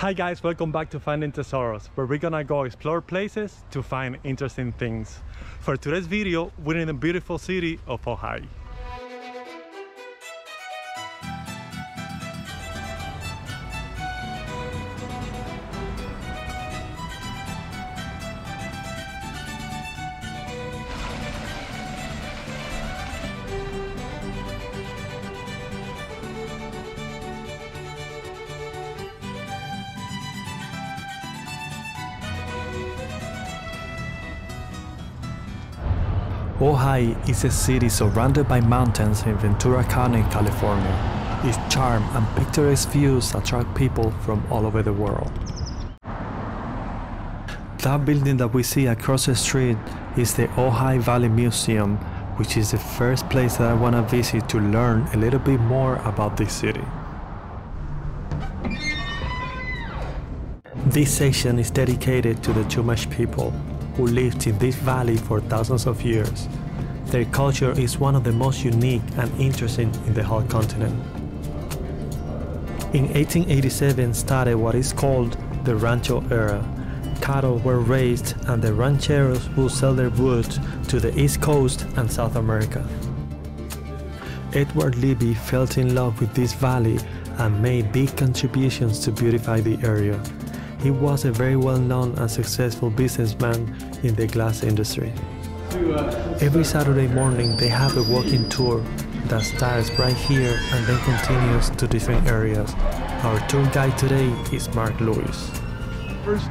Hi guys, welcome back to Finding Tesoros, where we're gonna go explore places to find interesting things. For today's video, we're in the beautiful city of Ojai. Ojai is a city surrounded by mountains in Ventura County, California. Its charm and picturesque views attract people from all over the world. That building that we see across the street is the Ojai Valley Museum, which is the first place that I want to visit to learn a little bit more about this city. This section is dedicated to the Chumash people, who lived in this valley for thousands of years. Their culture is one of the most unique and interesting in the whole continent. In 1887 started what is called the Rancho era. Cattle were raised and the rancheros would sell their wood to the East Coast and South America. Edward Libby fell in love with this valley and made big contributions to beautify the area. He was a very well-known and successful businessman in the glass industry. Every Saturday morning they have a walking tour that starts right here and then continues to different areas. Our tour guide today is Mark Lewis. First,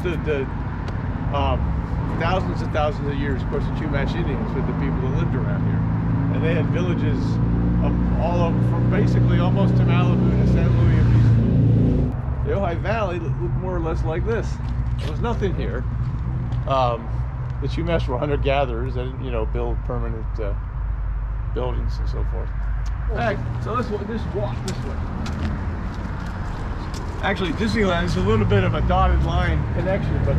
thousands and thousands of years, of course, the Chumash Indians were the people that lived around here. And they had villages all over, from basically almost to Malibu to San Luis Obispo. The Ojai Valley looked more or less like this. There was nothing here. The Chumash were hunter-gatherers. They didn't, build permanent buildings and so forth. All right, so let's walk this way. Actually, Disneyland is a little bit of a dotted line connection, but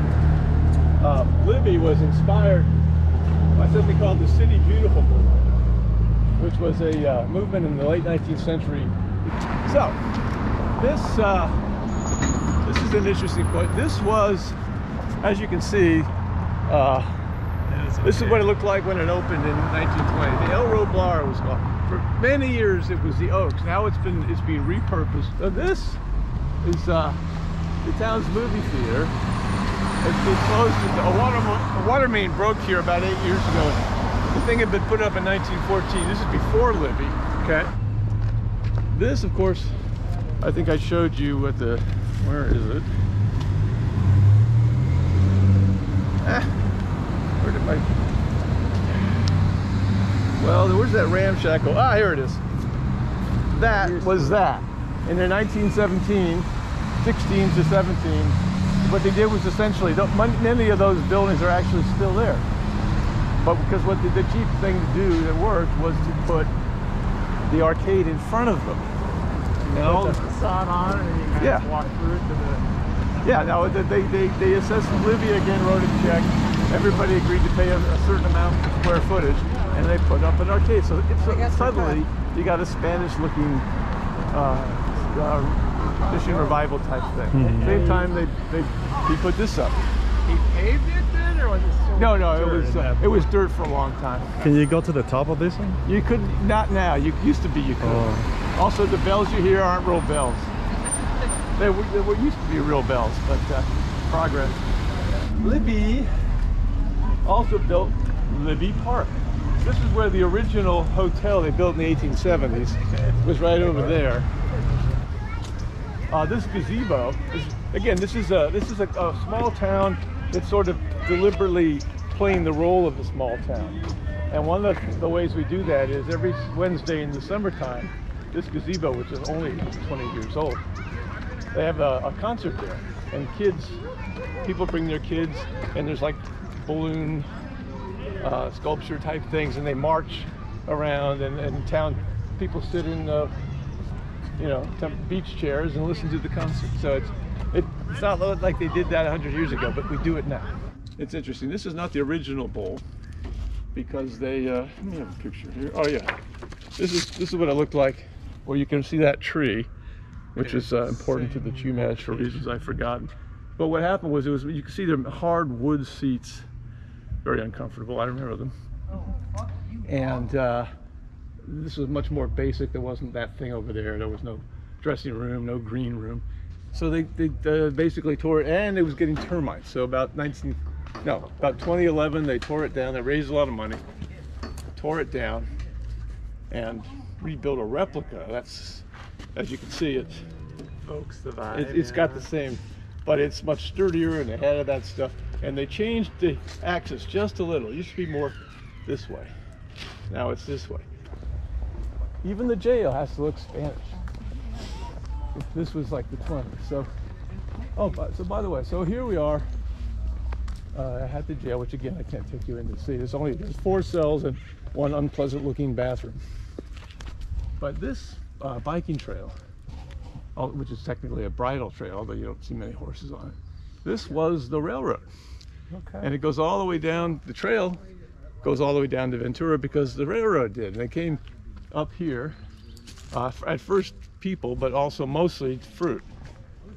Libby was inspired by something called the City Beautiful movement, which was a movement in the late 19th century. So, this is an interesting point. This was, as you can see, this is what it looked like when it opened in 1920. The El Roblar was called. For many years it was the Oaks. Now it's being repurposed. So this is the town's movie theater. It's been closed. A water main broke here about 8 years ago. The thing had been put up in 1914. This is before Libby. Okay. This, of course, I think I showed you at the. Where is it? Where did my... Well, where's that ramshackle? Ah, here it is. That was that. In the 1917, 16 to 17, what they did was essentially, many of those buildings are actually still there. But because what the cheap thing to do that worked was to put the arcade in front of them. Put the facade on and you guys walk through it to the... Yeah, now they assessed Libby again, wrote a check. Everybody agreed to pay a certain amount per square footage, and they put up an arcade. So suddenly you got a Spanish-looking Mission Revival type thing. Mm-hmm. Same time he put this up. He paved it then, or was it still No, it was dirt for a long time. Can you go to the top of this one? You could not now. You used to be. You could. Oh. Also, the bells you hear aren't real bells. They used to be real bells, but progress. Libby also built Libby Park. This is where the original hotel they built in the 1870s was right over there. This gazebo is, this is a small town that's sort of deliberately playing the role of a small town. And one of the ways we do that is every Wednesday in the summertime, this gazebo, which is only 20 years old, they have a concert there, and people bring their kids, and there's like balloon sculpture type things, and they march around, and town people sit in beach chairs and listen to the concert. So it's not like they did that 100 years ago, but we do it now. It's interesting. This is not the original bowl, because they let me have a picture here. Oh yeah, this is what it looked like, where you can see that tree. which is important to the Chumash for reasons I've forgotten. But what happened was, you can see the hard wood seats, very uncomfortable. I remember them. And this was much more basic. There wasn't that thing over there. There was no dressing room, no green room. So they basically tore it, and it was getting termites. So about 2011, they tore it down. They raised a lot of money, tore it down, and rebuilt a replica. That's, as you can see, it's got the same, but it's much sturdier, and they had that stuff. And they changed the axis just a little. It used to be more this way. Now it's this way. Even the jail has to look Spanish. If this was like the 20s. So, so by the way, so here we are at the jail, which again I can't take you in to see. There's 4 cells and 1 unpleasant-looking bathroom. But this biking trail, which is technically a bridle trail, although you don't see many horses on it. This was the railroad. Okay. And it goes all the way down. The trail goes all the way down to Ventura because the railroad did. And they came up here at first people, but also mostly fruit.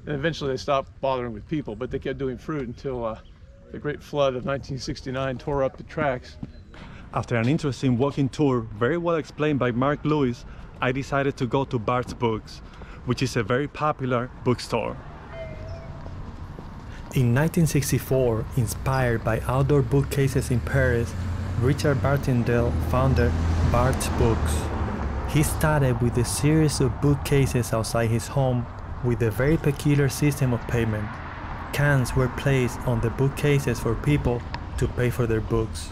And eventually they stopped bothering with people, but they kept doing fruit until the Great Flood of 1969 tore up the tracks. After an interesting walking tour, very well explained by Mark Lewis, I decided to go to Bart's Books, which is a very popular bookstore. In 1964, inspired by outdoor bookcases in Paris, Richard Bartendale founded Bart's Books. He started with a series of bookcases outside his home with a very peculiar system of payment. Cans were placed on the bookcases for people to pay for their books.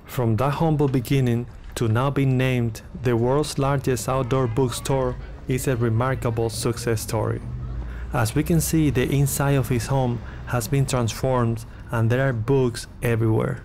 From that humble beginning to now being named the world's largest outdoor bookstore is a remarkable success story. As we can see, the inside of his home has been transformed and there are books everywhere.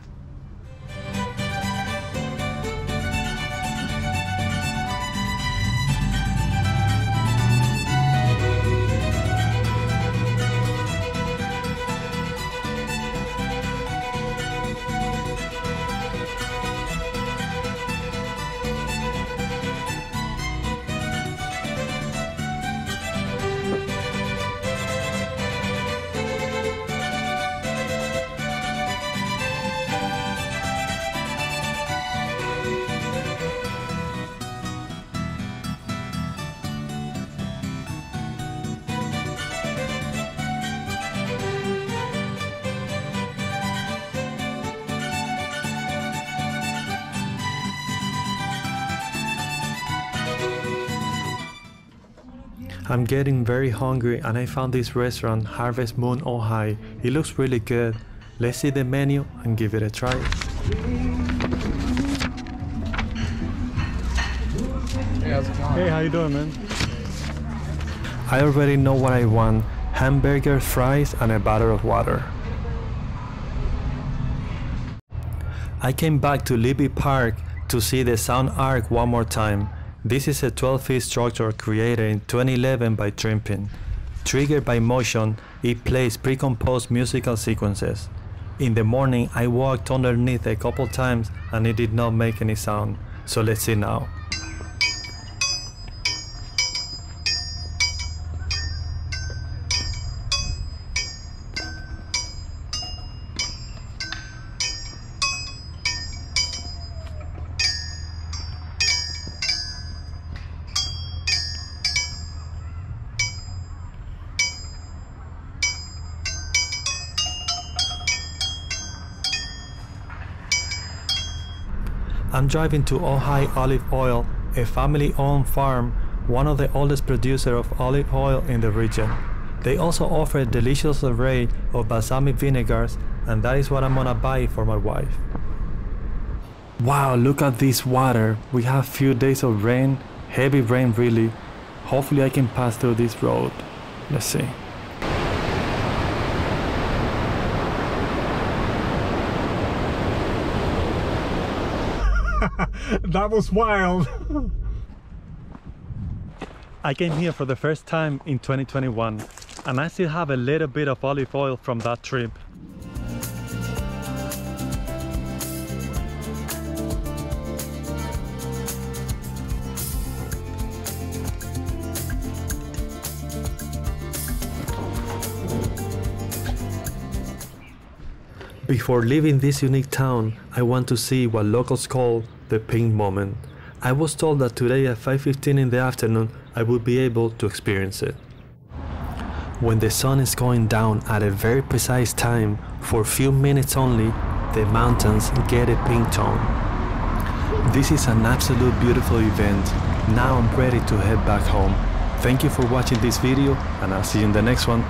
I'm getting very hungry and I found this restaurant, Harvest Moon Ojai. It looks really good. Let's see the menu and give it a try. Hey, how's it going? Hey, how you doing, man? I already know what I want: hamburger, fries, and a bottle of water. I came back to Libby Park to see the Sound Arc one more time. This is a 12-feet structure created in 2011 by Trimpin. Triggered by motion, it plays pre-composed musical sequences. In the morning, I walked underneath a couple times and it did not make any sound. So let's see now. I'm driving to Ojai Olive Oil, a family-owned farm, one of the oldest producers of olive oil in the region. They also offer a delicious array of balsamic vinegars, and that is what I'm gonna buy for my wife. Wow, look at this water. We have few days of rain, heavy rain really. Hopefully I can pass through this road. Let's see. That was wild. I came here for the first time in 2021 and I still have a little bit of olive oil from that trip. Before leaving this unique town, I want to see what locals call the pink moment. I was told that today at 5:15 in the afternoon I would be able to experience it. When the sun is going down at a very precise time, for a few minutes only, the mountains get a pink tone. This is an absolute beautiful event. Now I'm ready to head back home. Thank you for watching this video, and I'll see you in the next one.